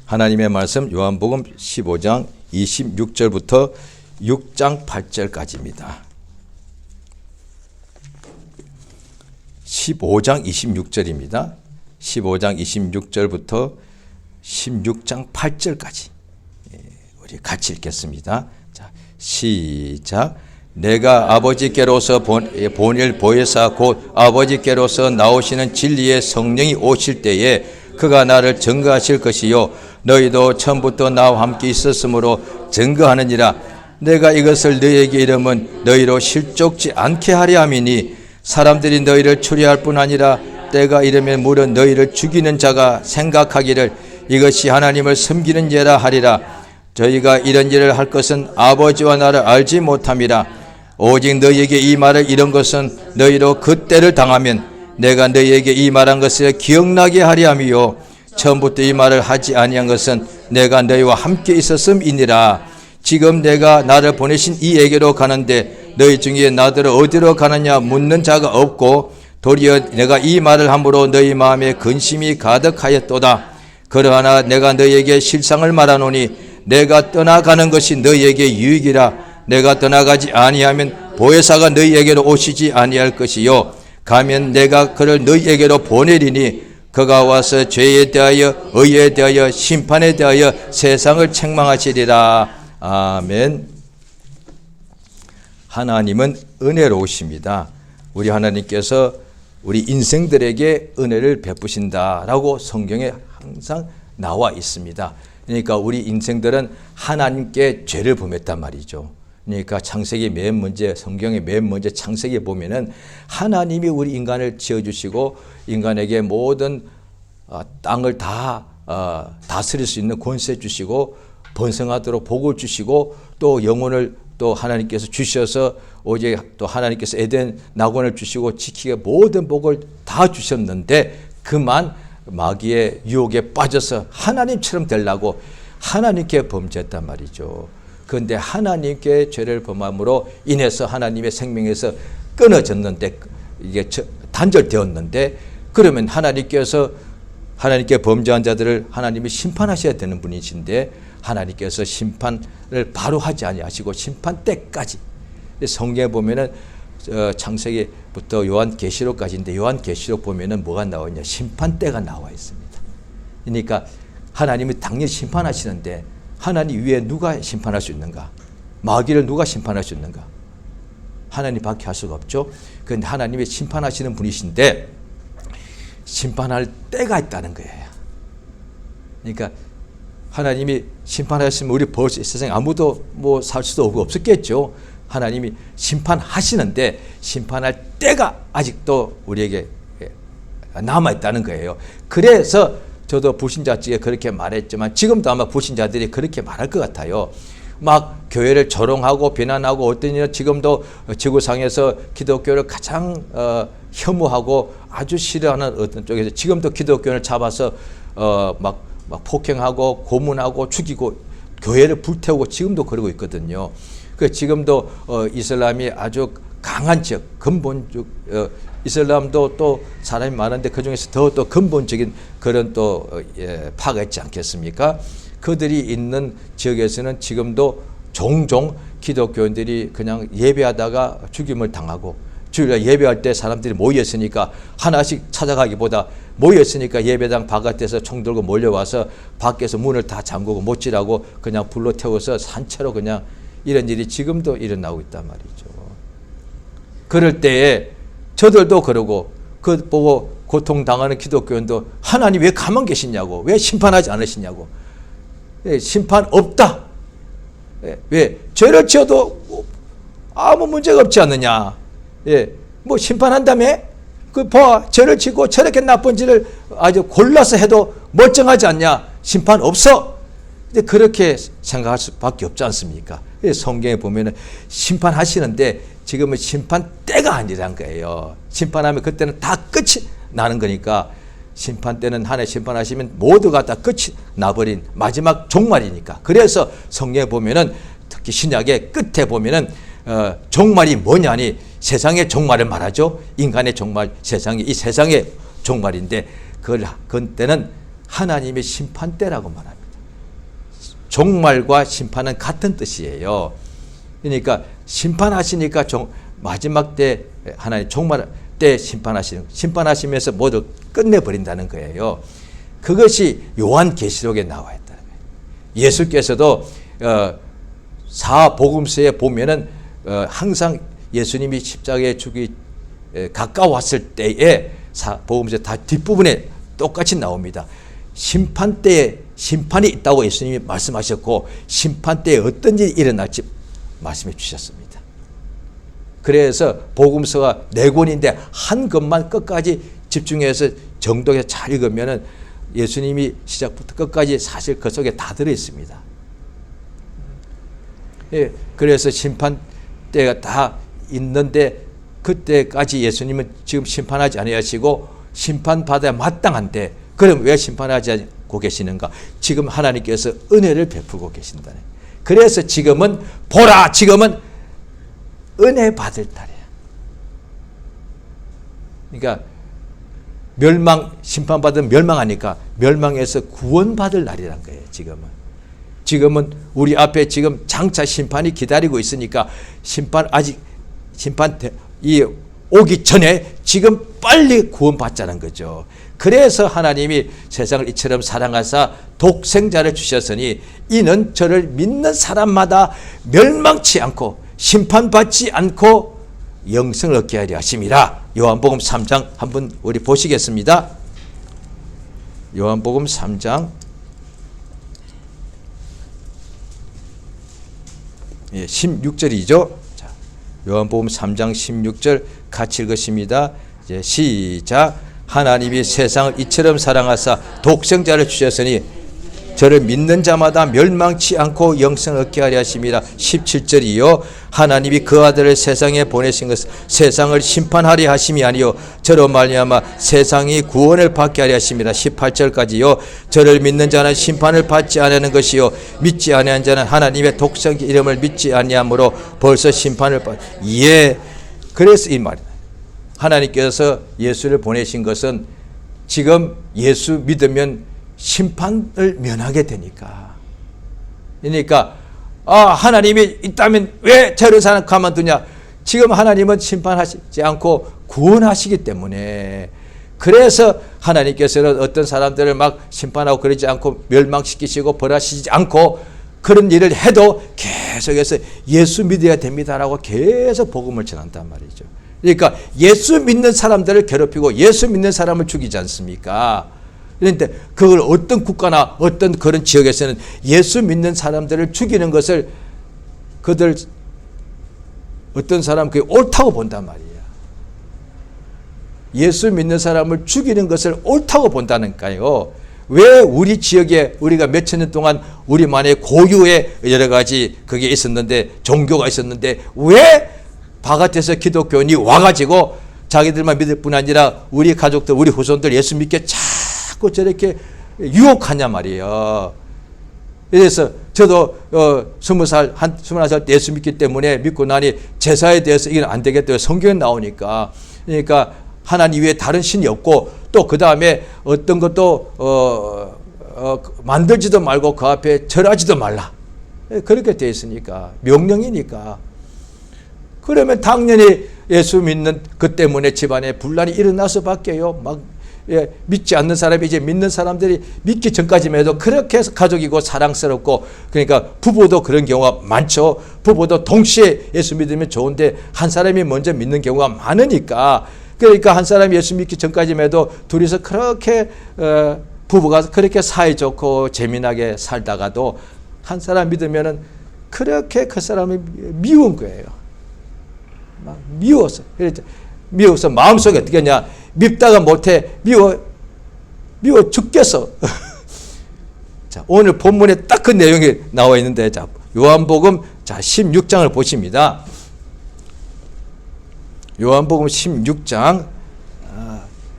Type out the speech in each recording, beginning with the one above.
하나님의 말씀 요한복음 15장 26절부터 6장 8절까지입니다. 15장 26절입니다. 15장 26절부터 16장 8절까지 우리 같이 읽겠습니다. 자, 시작. 내가 아버지께로서 본일 보혜사 곧 아버지께로서 나오시는 진리의 성령이 오실 때에 그가 나를 증거하실 것이요 너희도 처음부터 나와 함께 있었으므로 증거하느니라. 내가 이것을 너희에게 이름은 너희로 실족지 않게 하려 함이니 사람들이 너희를 추리할 뿐 아니라 때가 이르면 무릇 너희를 죽이는 자가 생각하기를 이것이 하나님을 섬기는 예라 하리라. 저희가 이런 일을 할 것은 아버지와 나를 알지 못함이라. 오직 너희에게 이 말을 이런 것은 너희로 그 때를 당하면 내가 너희에게 이 말한 것을 기억나게 하려 함이요 처음부터 이 말을 하지 아니한 것은 내가 너희와 함께 있었음이니라. 지금 내가 나를 보내신 이에게로 가는데 너희 중에 나더러 어디로 가느냐 묻는 자가 없고 도리어 내가 이 말을 함으로 너희 마음에 근심이 가득하였도다. 그러나 내가 너희에게 실상을 말하노니 내가 떠나가는 것이 너희에게 유익이라. 내가 떠나가지 아니하면 보혜사가 너희에게로 오시지 아니할 것이요 가면 내가 그를 너희에게로 보내리니 그가 와서 죄에 대하여 의에 대하여 심판에 대하여 세상을 책망하시리라. 아멘. 하나님은 은혜로우십니다. 우리 하나님께서 우리 인생들에게 은혜를 베푸신다라고 성경에 항상 나와 있습니다. 그러니까 우리 인생들은 하나님께 죄를 범했단 말이죠. 그러니까 창세기 맨 먼저 성경의 맨 먼저 창세기에 보면은 하나님이 우리 인간을 지어주시고 인간에게 모든 땅을 다 다스릴 수 있는 권세 주시고 번성하도록 복을 주시고 또 영혼을 또 하나님께서 주셔서 오직 또 하나님께서 에덴 낙원을 주시고 지키게 모든 복을 다 주셨는데 그만 마귀의 유혹에 빠져서 하나님처럼 되려고 하나님께 범죄했단 말이죠. 그런데 하나님께 죄를 범함으로 인해서 하나님의 생명에서 끊어졌는데 이게 단절되었는데 그러면 하나님께 범죄한 자들을 하나님이 심판하셔야 되는 분이신데 하나님께서 심판을 바로 하지 아니하시고 심판 때까지 성경에 보면은 창세기부터 요한계시록까지인데 요한계시록 보면은 뭐가 나오냐 심판 때가 나와 있습니다. 그러니까 하나님이 당연히 심판하시는데 하나님 위에 누가 심판할 수 있는가? 마귀를 누가 심판할 수 있는가? 하나님밖에 할 수가 없죠. 그런데 하나님이 심판하시는 분이신데 심판할 때가 있다는 거예요. 그러니까 하나님이 심판하시면 우리 벌써 세상에 아무도 뭐 살 수도 없었겠죠. 하나님이 심판하시는데 심판할 때가 아직도 우리에게 남아있다는 거예요. 그래서 저도 불신자 측에 그렇게 말했지만 지금도 아마 불신자들이 그렇게 말할 것 같아요. 막 교회를 조롱하고 비난하고 어떤 일은 지금도 지구상에서 기독교를 가장 혐오하고 아주 싫어하는 어떤 쪽에서 지금도 기독교를 잡아서 막 폭행하고 고문하고 죽이고 교회를 불태우고 지금도 그러고 있거든요. 그 지금도 이슬람이 아주 강한 지역 근본적 이슬람도 또 사람이 많은데 그 중에서 더 또 근본적인 그런 또 파가 있지 않겠습니까? 그들이 있는 지역에서는 지금도 종종 기독교인들이 그냥 예배하다가 죽임을 당하고 주일날 예배할 때 사람들이 모였으니까 하나씩 찾아가기보다 모였으니까 예배당 바깥에서 총 들고 몰려와서 밖에서 문을 다 잠그고 못지라고 그냥 불로 태워서 산채로 그냥 이런 일이 지금도 일어나고 있단 말이죠. 그럴 때에 저들도 그러고 그 보고 고통당하는 기독교인도 하나님 왜 가만 계시냐고 왜 심판하지 않으시냐고 심판 없다. 왜 죄를 지어도 아무 문제가 없지 않느냐. 뭐 심판한다며 그 봐 죄를 지고 저렇게 나쁜 짓을 아주 골라서 해도 멀쩡하지 않냐. 심판 없어. 근데 그렇게 생각할 수밖에 없지 않습니까? 성경에 보면은 심판하시는데 지금은 심판 때가 아니란 거예요. 심판하면 그때는 다 끝이 나는 거니까 심판 때는 하나님 심판하시면 모두가 다 끝이 나버린 마지막 종말이니까. 그래서 성경에 보면은 특히 신약의 끝에 보면은 종말이 뭐냐니 세상의 종말을 말하죠. 인간의 종말, 이 세상의 종말인데 그때는 하나님의 심판 때라고 말합니다. 종말과 심판은 같은 뜻이에요. 그러니까 심판하시니까 마지막 때 하나님 종말 때 심판하시면서 모두 끝내버린다는 거예요. 그것이 요한계시록에 나와 있다는 거예요. 예수께서도 사복음서에 보면은 항상 예수님이 십자가에 죽기 가까웠을 때에 복음서 다 뒷부분에 똑같이 나옵니다. 심판 때에 심판이 있다고 예수님이 말씀하셨고 심판 때에 어떤 일이 일어날지 말씀해 주셨습니다. 그래서 복음서가 4권인데 한 것만 끝까지 집중해서 정독해서 잘 읽으면은 예수님이 시작부터 끝까지 사실 그 속에 다 들어 있습니다. 예, 그래서 심판 때가 다 있는데 그때까지 예수님은 지금 심판하지 아니하시고 심판받아야 마땅한데 그럼 왜 심판하지 않고 계시는가? 지금 하나님께서 은혜를 베풀고 계신다네. 그래서 지금은 보라, 지금은 은혜 받을 날이야. 그러니까 심판받으면 멸망하니까 mel망해서 구원받을 날이란 거예요. 지금은 우리 앞에 지금 장차 심판이 기다리고 있으니까 심판 오기 전에 지금 빨리 구원받자는 거죠. 그래서 하나님이 세상을 이처럼 사랑하사 독생자를 주셨으니 이는 저를 믿는 사람마다 멸망치 않고 심판받지 않고 영생을 얻게 하려 하심이라. 요한복음 3장 한번 우리 보시겠습니다. 요한복음 3장 16절이죠. 자, 요한복음 3장 16절 같이 읽으십니다. 이제 시작. 하나님이 세상을 이처럼 사랑하사 독생자를 주셨으니 저를 믿는 자마다 멸망치 않고 영생을 얻게 하려 하심이라. 17절이요. 하나님이 그 아들을 세상에 보내신 것은 세상을 심판하려 하심이 아니요 저로 말미암아 세상이 구원을 받게 하려 하심이라. 18절까지요. 저를 믿는 자는 심판을 받지 아니하는 것이요 믿지 아니한 자는 하나님의 독생 이름을 믿지 아니하므로 벌써 심판을 예. 그래서 이 말이다. 하나님께서 예수를 보내신 것은 지금 예수 믿으면 심판을 면하게 되니까. 그러니까 하나님이 있다면 왜 저를 가만두냐. 지금 하나님은 심판하시지 않고 구원하시기 때문에. 그래서 하나님께서는 어떤 사람들을 막 심판하고 그러지 않고 멸망시키시고 벌하시지 않고 그런 일을 해도 계속해서 예수 믿어야 됩니다라고 계속 복음을 전한단 말이죠. 그러니까 예수 믿는 사람들을 괴롭히고 예수 믿는 사람을 죽이지 않습니까? 그런데 그걸 어떤 국가나 어떤 그런 지역에서는 예수 믿는 사람들을 죽이는 것을 그들 어떤 사람 그게 옳다고 본단 말이야. 예수 믿는 사람을 죽이는 것을 옳다고 본다니까요. 왜 우리 지역에 우리가 몇천 년 동안 우리만의 고유의 여러 가지 그게 있었는데 종교가 있었는데 왜 바깥에서 기독교인이 와가지고 자기들만 믿을 뿐 아니라 우리 가족들 우리 후손들 예수 믿게 자꾸 저렇게 유혹하냐 말이에요. 그래서 저도 20살, 21살 때 예수 믿기 때문에 믿고 나니 제사에 대해서 이건 안 되겠다. 성경에 나오니까. 그러니까 하나님 외에 다른 신이 없고 또 그 다음에 어떤 것도 만들지도 말고 그 앞에 절하지도 말라. 그렇게 되어 있으니까. 명령이니까. 그러면 당연히 예수 믿는 그 때문에 집안에 분란이 일어날 수밖에요. 믿지 않는 사람이 이제 믿는 사람들이 믿기 전까지만 해도 그렇게 해서 가족이고 사랑스럽고 그러니까 부부도 그런 경우가 많죠. 부부도 동시에 예수 믿으면 좋은데 한 사람이 먼저 믿는 경우가 많으니까 그러니까 한 사람이 예수 믿기 전까지만 해도 둘이서 그렇게 부부가 그렇게 사이좋고 재미나게 살다가도 한 사람 믿으면은 그렇게 그 사람이 미운 거예요. 막 미워서 마음속에 어떻게 하냐 밉다가 못해 미워 죽겠어. 자, 오늘 본문에 딱 그 내용이 나와 있는데 자, 요한복음 16장을 보십니다. 요한복음 16장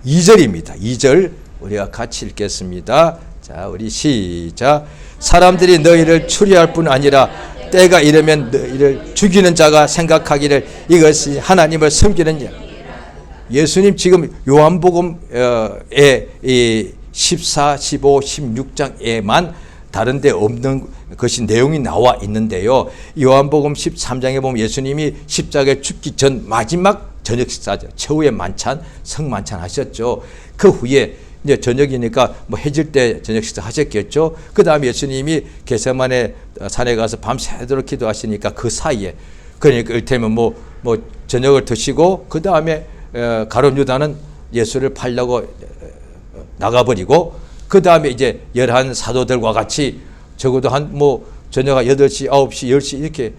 2절입니다. 2절 우리가 같이 읽겠습니다. 자, 우리 시작. 사람들이 너희를 추리할 뿐 아니라 때가 이르면 너희를 죽이는 자가 생각하기를 이것이 하나님을 섬기는 자. 예수님 지금 요한복음의 14, 15, 16장에만 다른 데 없는 것이 내용이 나와 있는데요. 요한복음 13장에 보면 예수님이 십자가에 죽기 전 마지막 저녁 식사죠. 최후의 만찬, 성만찬 하셨죠. 그 후에 이제 저녁이니까 뭐 해질 때 저녁 식사 하셨겠죠. 그 다음에 예수님이 겟세마네 산에 가서 밤새도록 기도하시니까 그 사이에, 그러니까 이를테면 뭐 저녁을 드시고 그 다음에 가룟 유다는 예수를 팔려고 나가버리고, 그 다음에 이제 11 사도들과 같이 적어도 저녁 8시, 9시, 10시 이렇게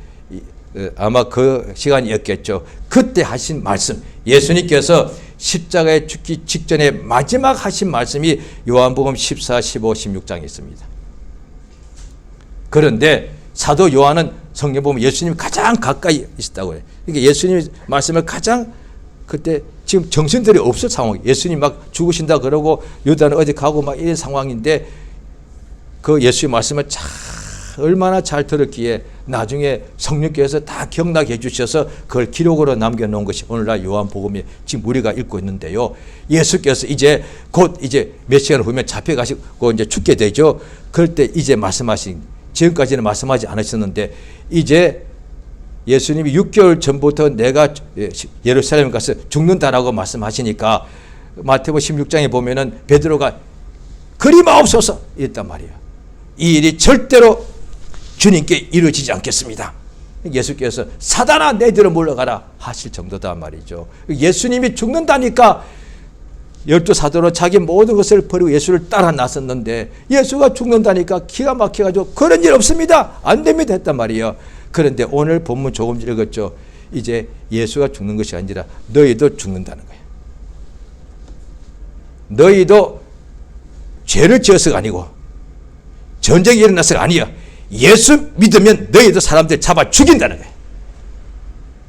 아마 그 시간이었겠죠. 그때 하신 말씀, 예수님께서 십자가에 죽기 직전에 마지막 하신 말씀이 요한복음 14, 15, 16장에 있습니다. 그런데 사도 요한은 성경 보면 예수님이 가장 가까이 있었다고 해요. 그러니까 예수님의 말씀을 가장 그때 지금 정신들이 없을 상황, 예수님 막 죽으신다 그러고 유다는 어디 가고 막 이런 상황인데 그 예수의 말씀을 얼마나 잘 들었기에 나중에 성령께서 다 기억나게 해주셔서 그걸 기록으로 남겨놓은 것이 오늘날 요한복음이 지금 우리가 읽고 있는데요. 예수께서 이제 곧 이제 몇 시간 후면 잡혀가시고 이제 죽게 되죠. 그럴 때 이제 말씀하신, 지금까지는 말씀하지 않으셨는데 이제 예수님이 6개월 전부터 내가 예루살렘에 가서 죽는다라고 말씀하시니까 마태복음 16장에 보면은 베드로가 그리 마옵소서 이랬단 말이에요. 이 일이 절대로 주님께 이루어지지 않겠습니다. 예수께서 사단아 내 뒤로 물러가라 하실 정도다 말이죠. 예수님이 죽는다니까 12사도로 자기 모든 것을 버리고 예수를 따라 나섰는데 예수가 죽는다니까 기가 막혀가지고 그런 일 없습니다. 안 됩니다 했단 말이에요. 그런데 오늘 본문 조금 읽었죠. 이제 예수가 죽는 것이 아니라 너희도 죽는다는 거예요. 너희도 죄를 지어서가 아니고 전쟁이 일어나서가 아니야. 예수 믿으면 너희도 사람들 잡아 죽인다는 거예요.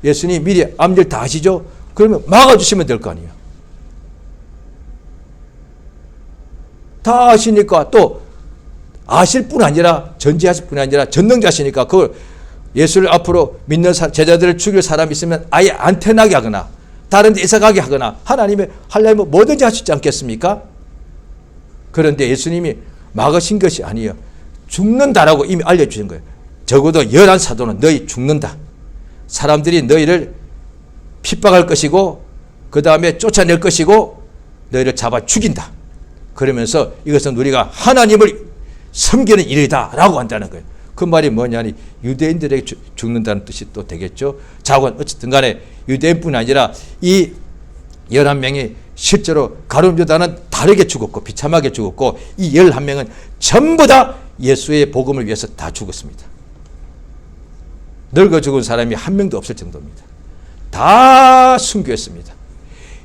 예수님 미리 앞일 다 아시죠? 그러면 막아주시면 될 거 아니에요. 다 아시니까 또 아실 뿐 아니라 전지하실 뿐 아니라 전능자시니까 그걸 예수를 앞으로 믿는 제자들을 죽일 사람이 있으면 아예 안 태어나게 하거나 다른 데 이사 가게 하거나 하나님의 하려면 뭐든지 할 수 있지 않겠습니까? 그런데 예수님이 막으신 것이 아니에요. 죽는다라고 이미 알려주신 거예요. 적어도 11사도는 너희 죽는다. 사람들이 너희를 핍박할 것이고 그 다음에 쫓아낼 것이고 너희를 잡아 죽인다. 그러면서 이것은 우리가 하나님을 섬기는 일이다 라고 한다는 거예요. 그 말이 뭐냐니 유대인들에게 죽는다는 뜻이 또 되겠죠. 자고 어쨌든 간에 유대인뿐 아니라 이 11명이 실제로 가룟 유다는 다르게 죽었고 비참하게 죽었고 이 11명은 전부 다 예수의 복음을 위해서 다 죽었습니다. 늙어 죽은 사람이 한 명도 없을 정도입니다. 다 순교했습니다.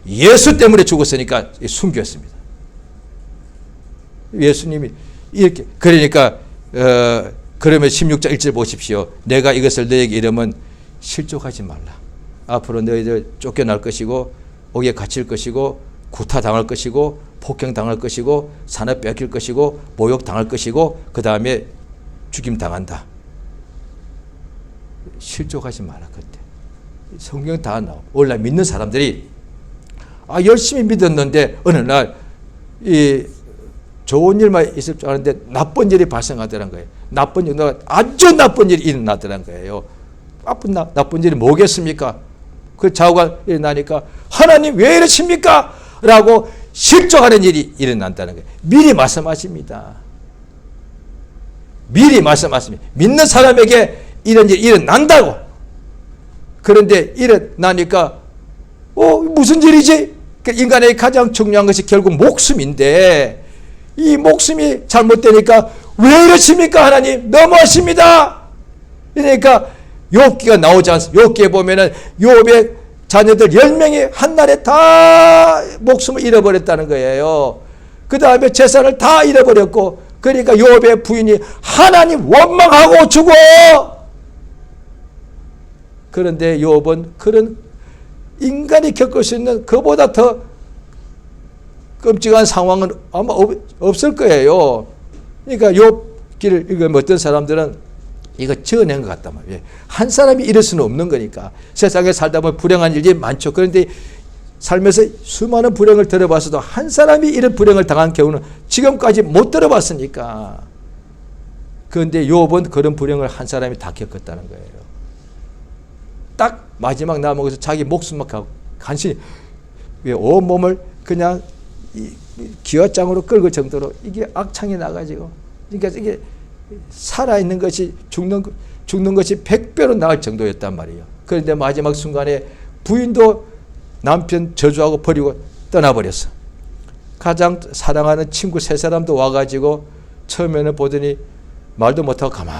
예수 때문에 죽었으니까 순교했습니다. 예수님이 이렇게 그러니까 그러면 16장 1절 보십시오. 내가 이것을 너에게 이르면 실족하지 말라. 앞으로 너희들 쫓겨날 것이고 옥에 갇힐 것이고 구타당할 것이고 폭행당할 것이고 산업 뺏길 것이고 모욕당할 것이고 그 다음에 죽임당한다. 실족하지 마라. 그때 성경 다 나오고 원래 믿는 사람들이 열심히 믿었는데 어느 날 이 좋은 일만 있을 줄 알았는데 나쁜 일이 발생하더란 거예요. 나쁜 일, 아주 나쁜 일이 일어나더란 거예요. 나쁜 일이 뭐겠습니까? 그 좌우가 일어나니까 하나님 왜 이러십니까? 라고 실족하는 일이 일어난다는 거예요. 미리 말씀하십니다. 미리 말씀하십니다. 믿는 사람에게 이런 일이 일어난다고. 그런데 일어나니까 무슨 일이지? 인간의 가장 중요한 것이 결국 목숨인데 이 목숨이 잘못되니까 왜 이러십니까 하나님? 너무하십니다. 그러니까 욥기가 나오지 않습니까? 욥기에 보면은 욥의 자녀들 10명이 한날에 다 목숨을 잃어버렸다는 거예요. 그 다음에 재산을 다 잃어버렸고 그러니까 욥의 부인이 하나님 원망하고 죽어. 그런데 욥은 그런 인간이 겪을 수 있는 그보다 더 끔찍한 상황은 아마 없을 거예요. 그러니까 욥기를 읽으면 어떤 사람들은 이거 지어낸 것 같단 말이에요. 한 사람이 이럴 수는 없는 거니까. 세상에 살다 보면 불행한 일이 많죠. 그런데 삶에서 수많은 불행을 들어봤어도 한 사람이 이런 불행을 당한 경우는 지금까지 못 들어봤으니까. 그런데 욥은 그런 불행을 한 사람이 다 겪었다는 거예요. 딱 마지막 남은 자기 목숨만 간신히 온몸을 그냥 기와장으로 끌고 정도로 이게 악창이 나가지고, 그러니까 이게 살아있는 것이 죽는 것이 100배로 나을 정도였단 말이에요. 그런데 마지막 순간에 부인도 남편 저주하고 버리고 떠나버렸어. 가장 사랑하는 친구 세 사람도 와가지고 처음에는 보더니 말도 못하고 가만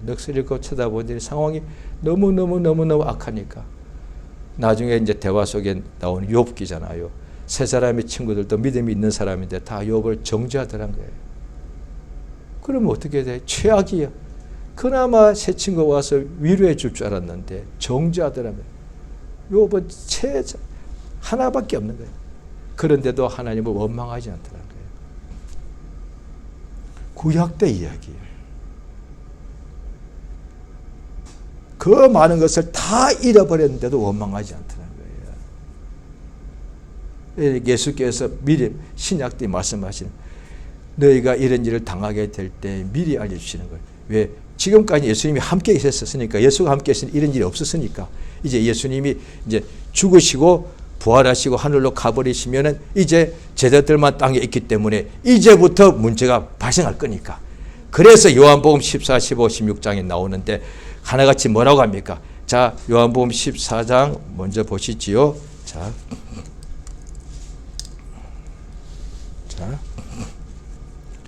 넋을 잃고 쳐다보더니 상황이 너무너무 악하니까 나중에 이제 대화 속에 나오는 욥기잖아요. 세 사람의 친구들도 믿음이 있는 사람인데 다 욥을 정죄하더란 거예요. 그러면 어떻게 돼? 최악이야. 그나마 세 친구가 와서 위로해 줄 줄 알았는데 정죄하더라면 욥은 하나밖에 없는 거예요. 그런데도 하나님을 원망하지 않더라는 거예요. 구약 때 이야기예요. 그 많은 것을 다 잃어버렸는데도 원망하지 않더라는 거예요. 예수께서 미리 신약 때 말씀하시는 너희가 이런 일을 당하게 될 때 미리 알려주시는 거예요. 왜? 지금까지 예수님이 함께 계셨으니까, 예수가 함께 계시는 이런 일이 없었으니까, 이제 예수님이 이제 죽으시고 부활하시고 하늘로 가버리시면은 이제 제자들만 땅에 있기 때문에 이제부터 문제가 발생할 거니까. 그래서 요한복음 14, 15, 16장에 나오는데 하나같이 뭐라고 합니까? 자, 요한복음 14장 먼저 보시지요. 자,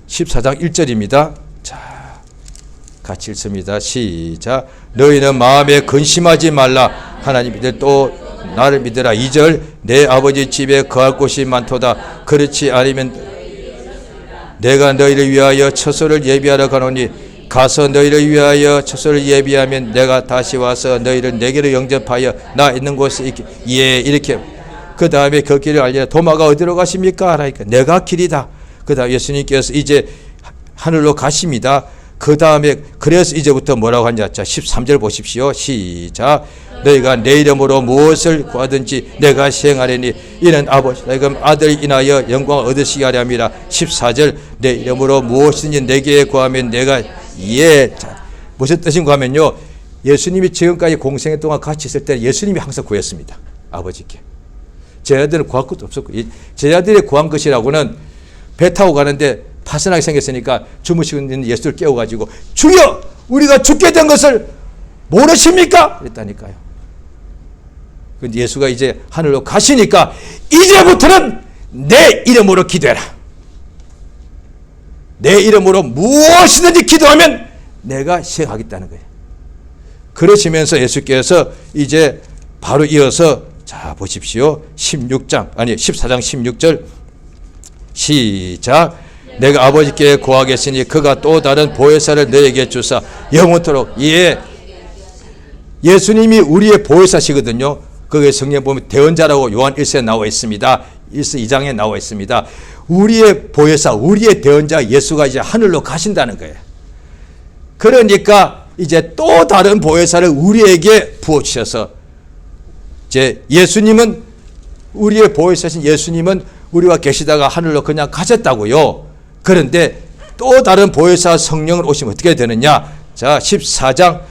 14장 1절입니다. 자, 같이 읽습니다. 시작. 너희는 마음에 근심하지 말라. 하나님 믿을 또 나를 믿으라. 2절. 내 아버지 집에 거할 곳이 많도다. 그렇지 아니면 내가 너희를 위하여 처소를 예비하러 가노니 가서 너희를 위하여 처소를 예비하면 내가 다시 와서 너희를 내게로 영접하여 나 있는 곳에 있게. 예, 이렇게. 그 다음에 그 길을 알리라. 도마가 어디로 가십니까? 하니까 내가 길이다. 그 다음 예수님께서 이제 하늘로 가십니다. 그 다음에 그래서 이제부터 뭐라고 하냐. 자, 13절 보십시오. 시작. 너희가 내 이름으로 무엇을 구하든지 내가 시행하리니 이는 아버지 그럼 아들 인하여 영광을 얻으시게 하려 함이라. 14절. 내 이름으로 무엇이든지 내게 구하면 내가 예. 자, 무슨 뜻인가 하면요, 예수님이 지금까지 공생 동안 같이 있을 때 예수님이 항상 구했습니다. 아버지께. 제자들은 구할 것도 없었고, 제자들이 구한 것이라고는 배 타고 가는데 파선하게 생겼으니까 주무시고 있는 예수를 깨워가지고 주여 우리가 죽게 된 것을 모르십니까? 그랬다니까요. 근데 예수가 이제 하늘로 가시니까 이제부터는 내 이름으로 기도해라. 내 이름으로 무엇이든지 기도하면 내가 시행하겠다는 거예요. 그러시면서 예수께서 이제 바로 이어서 자 보십시오. 14장 16절 시작. 내가 아버지께 구하겠으니 그가 또 다른 보혜사를 너에게 주사 영원토록. 예, 예수님이 우리의 보혜사시거든요. 거기에 성경 보면 대언자라고 요한 1서에 나와 있습니다. 1서 2장에 나와 있습니다. 우리의 보혜사, 우리의 대언자 예수가 이제 하늘로 가신다는 거예요. 그러니까 이제 또 다른 보혜사를 우리에게 부어주셔서 이제 예수님은 우리의 보혜사신 예수님은 우리와 계시다가 하늘로 그냥 가셨다고요. 그런데 또 다른 보혜사 성령을 오시면 어떻게 되느냐. 자 14장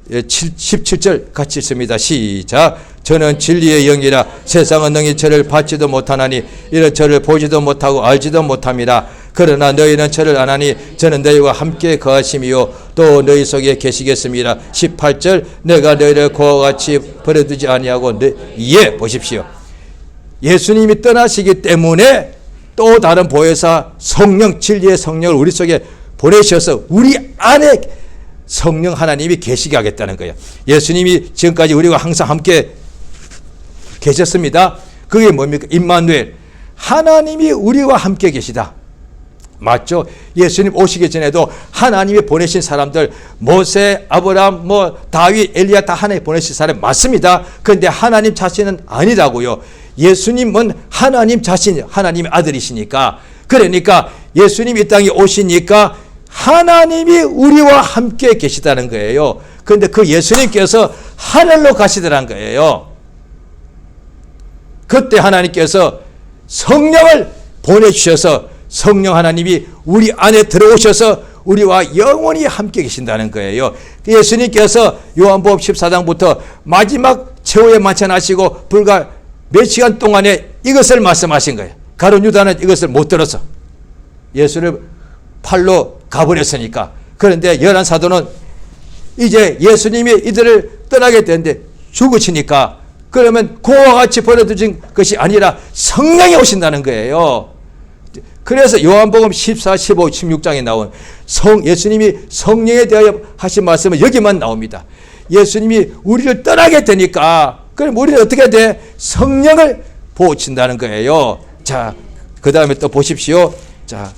17절 같이 읽습니다. 시작. 저는 진리의 영이라 세상은 능히 저를 받지도 못하나니 이런 저를 보지도 못하고 알지도 못함이라. 그러나 너희는 저를 아나니 저는 너희와 함께 거하심이요 또 너희 속에 계시겠습니다. 18절. 내가 너희를 그와 같이 버려두지 아니하고 예, 보십시오. 예수님이 떠나시기 때문에 또 다른 보혜사 성령, 진리의 성령을 우리 속에 보내셔서 우리 안에 성령 하나님이 계시게 하겠다는 거예요. 예수님이 지금까지 우리와 항상 함께 계셨습니다. 그게 뭡니까? 임마누엘, 하나님이 우리와 함께 계시다. 맞죠? 예수님 오시기 전에도 하나님이 보내신 사람들, 모세, 아브라함, 다윗, 엘리야 다 하나님 보내신 사람 맞습니다. 그런데 하나님 자신은 아니라고요. 예수님은 하나님 자신, 하나님의 아들이시니까. 그러니까 예수님이 이 땅에 오시니까 하나님이 우리와 함께 계시다는 거예요. 그런데 그 예수님께서 하늘로 가시더란 거예요. 그때 하나님께서 성령을 보내주셔서 성령 하나님이 우리 안에 들어오셔서 우리와 영원히 함께 계신다는 거예요. 예수님께서 요한복음 14장부터 마지막 최후의 만찬하시고 불과 몇 시간 동안에 이것을 말씀하신 거예요. 가룟 유다는 이것을 못 들어서 예수를 팔로 가버렸으니까. 그런데 열한 사도는 이제 예수님이 이들을 떠나게 되는데 죽으시니까 그러면 그와 같이 버려두신 것이 아니라 성령이 오신다는 거예요. 그래서 요한복음 14, 15, 16장에 나온 예수님이 성령에 대하여 하신 말씀은 여기만 나옵니다. 예수님이 우리를 떠나게 되니까 그럼 우리는 어떻게 돼? 성령을 부어친다는 거예요. 자, 그 다음에 또 보십시오. 자,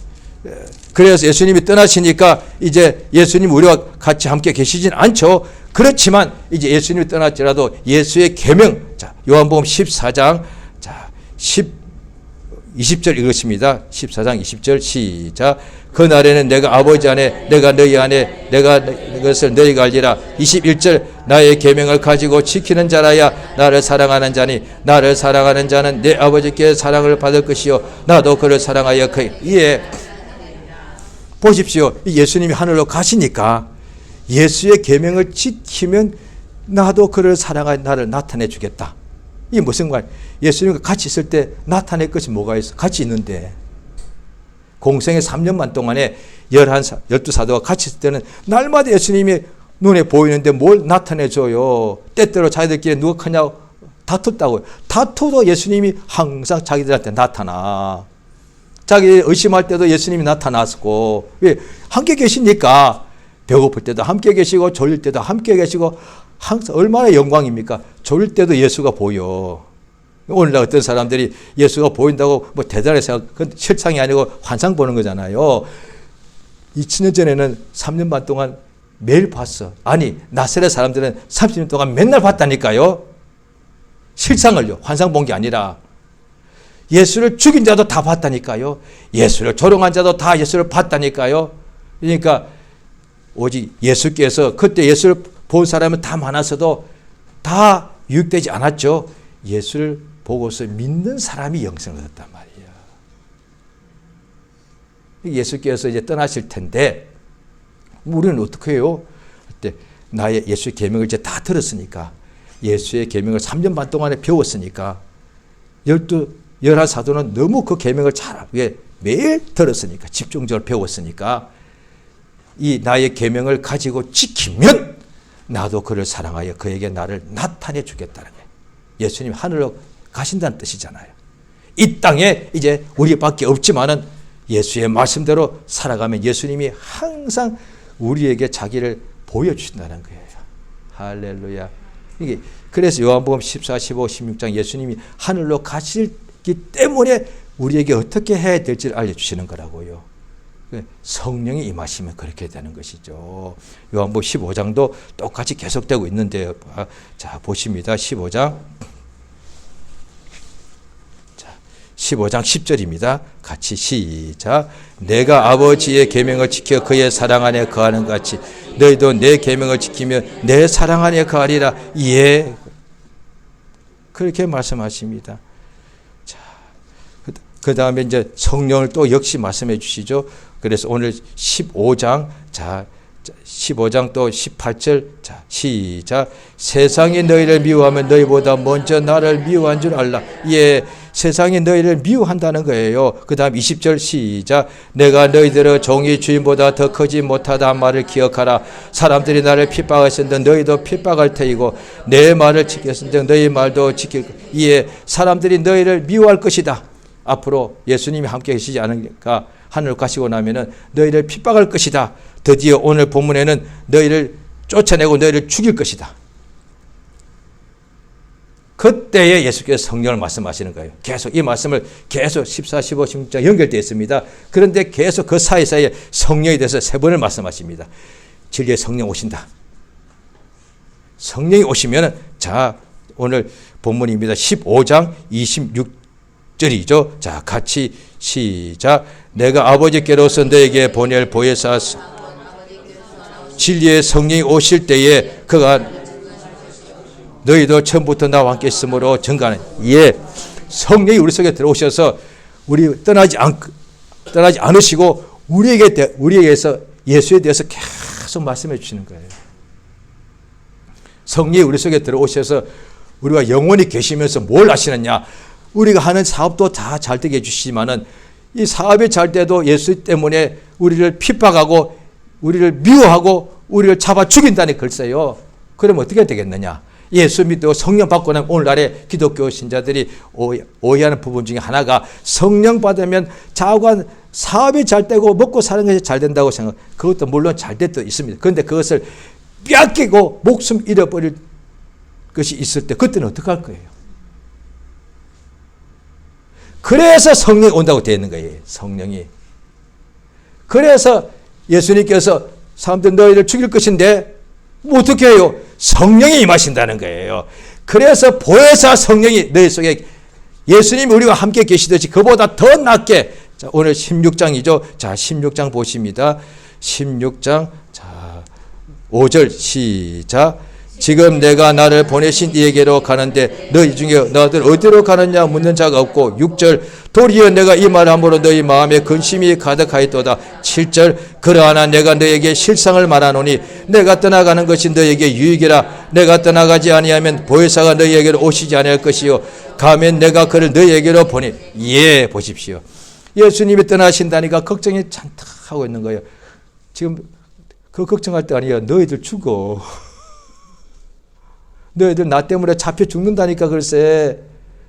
그래서 예수님이 떠나시니까 이제 예수님 우리와 같이 함께 계시진 않죠. 그렇지만 이제 예수님이 떠났지라도 예수의 계명, 자, 요한복음 14장, 자, 20절 읽었습니다. 14장 20절 시작. 그날에는 내가 아버지 안에 내가 너희 안에 내가 그것을 너희가 알리라. 21절 나의 계명을 가지고 지키는 자라야 나를 사랑하는 자니 나를 사랑하는 자는 내 아버지께 사랑을 받을 것이요 나도 그를 사랑하여 보십시오. 예수님이 하늘로 가시니까 예수의 계명을 지키면 나도 그를 사랑하여 나를 나타내 주겠다. 이게 무슨 말? 예수님과 같이 있을 때 나타낼 것이 뭐가 있어? 같이 있는데 공생의 3년만 동안에 12사도가 같이 있을 때는 날마다 예수님이 눈에 보이는데 뭘 나타내줘요. 때때로 자기들끼리 누가 크냐고 다퉜다고요. 다투도 예수님이 항상 자기들한테 나타나. 자기 의심할 때도 예수님이 나타났고. 왜? 함께 계시니까 배고플 때도 함께 계시고 졸릴 때도 함께 계시고 항상 얼마나 영광입니까? 졸릴 때도 예수가 보여. 오늘날 어떤 사람들이 예수가 보인다고 뭐 대단해서 그건 실상이 아니고 환상 보는 거잖아요. 2000년 전에는 3년 반 동안 매일 봤어. 아니 나사렛 사람들은 30년 동안 맨날 봤다니까요. 실상을요. 환상 본 게 아니라. 예수를 죽인 자도 다 봤다니까요. 예수를 조롱한 자도 다 예수를 봤다니까요. 그러니까 오직 예수께서 그때 예수를 본 사람은 다 많았어도 다 유익되지 않았죠. 예수를 보고서 믿는 사람이 영생을 얻었단 말이에요. 예수께서 이제 떠나실 텐데 우리는 어떻게 해요? 그때 나의 예수의 계명을 이제 다 들었으니까 예수의 계명을 3년 반 동안에 배웠으니까 11사도는 너무 그 계명을 잘 매일 들었으니까 집중적으로 배웠으니까 이 나의 계명을 가지고 지키면 나도 그를 사랑하여 그에게 나를 나타내 주겠다는 거예요. 예수님 하늘로 가신다는 뜻이잖아요. 이 땅에 이제 우리밖에 없지만은 예수의 말씀대로 살아가면 예수님이 항상 우리에게 자기를 보여주신다는 거예요. 할렐루야. 이게 그래서 요한복음 14, 15, 16장 예수님이 하늘로 가시기 때문에 우리에게 어떻게 해야 될지를 알려주시는 거라고요. 성령이 임하시면 그렇게 되는 것이죠. 요한복음 15장도 똑같이 계속되고 있는데요. 자, 보십니다. 15장. 자, 15장 10절입니다. 같이 시작. 내가 아버지의 계명을 지켜 그의 사랑 안에 거하는 것 같이 너희도 내 계명을 지키면 내 사랑 안에 거하리라. 예. 그렇게 말씀하십니다. 자, 그 다음에 이제 성령을 또 역시 말씀해 주시죠. 그래서 오늘 15장, 자, 15장 또 18절, 자, 시작. 세상이 너희를 미워하면 너희보다 먼저 나를 미워한 줄 알라. 예, 세상이 너희를 미워한다는 거예요. 그 다음 20절 시작. 내가 너희들의 종이 주인보다 더 크지 못하다 한 말을 기억하라. 사람들이 나를 핍박하였는데 너희도 핍박할 테이고 내 말을 지켰는데 너희 말도 지킬. 예, 사람들이 너희를 미워할 것이다. 앞으로 예수님이 함께 계시지 않으니까 하늘로 가시고 나면은 너희를 핍박할 것이다. 드디어 오늘 본문에는 너희를 쫓아내고 너희를 죽일 것이다. 그때에 예수께서 성령을 말씀하시는 거예요. 계속 이 말씀을 계속 14, 15, 16장 연결되어 있습니다. 그런데 계속 그 사이사이에 성령에 대해서 3번을 말씀하십니다. 진리의 성령 오신다. 성령이 오시면은 자, 오늘 본문입니다. 15장 26절이죠. 자, 같이 시작. 내가 아버지께로서 너에게 보낼 보혜사 진리의 성령이 오실 때에 그가 너희도 처음부터 나와 함께 있으므로 증거하는 성령이 우리 속에 들어오셔서 우리 떠나지 않으시고 우리에게서 예수에 대해서 계속 말씀해 주시는 거예요. 성령이 우리 속에 들어오셔서 우리가 영원히 계시면서 뭘 하시느냐? 우리가 하는 사업도 다 잘 되게 해주시지만은 이 사업이 잘 돼도 예수 때문에 우리를 핍박하고 우리를 미워하고 우리를 잡아 죽인다니 글쎄요. 그러면 어떻게 되겠느냐? 예수 믿고 성령 받고 나면 오늘날의 기독교 신자들이 오해하는 부분 중에 하나가 성령 받으면 자관 사업이 잘 되고 먹고 사는 것이 잘 된다고 생각. 그것도 물론 잘 될 때도 있습니다. 그런데 그것을 빼앗기고 목숨 잃어버릴 것이 있을 때 그때는 어떻게 할 거예요? 그래서 성령이 온다고 되어 있는 거예요. 성령이. 그래서 예수님께서 사람들 너희를 죽일 것인데 뭐 어떻게 해요? 성령이 임하신다는 거예요. 그래서 보혜사 성령이 너희 속에 예수님이 우리와 함께 계시듯이 그보다 더 낫게 자, 오늘 16장이죠. 자, 16장 보십니다. 16장 자 5절 시작. 지금 내가 나를 보내신 이에게로 가는데 너희 중에 너희들 어디로 가느냐 묻는 자가 없고 6절 도리어 내가 이 말함으로 너희 마음에 근심이 가득하였도다. 7절 그러하나 내가 너에게 실상을 말하노니 내가 떠나가는 것이 너에게 유익이라. 내가 떠나가지 아니하면 보혜사가 너희에게로 오시지 아니할 것이요 가면 내가 그를 너희에게로 보내. 보십시오. 예수님이 떠나신다니까 걱정이 잔뜩 하고 있는 거예요. 지금 그 걱정할 때 아니에요. 너희들 죽어. 너희들 나 때문에 잡혀 죽는다니까 글쎄.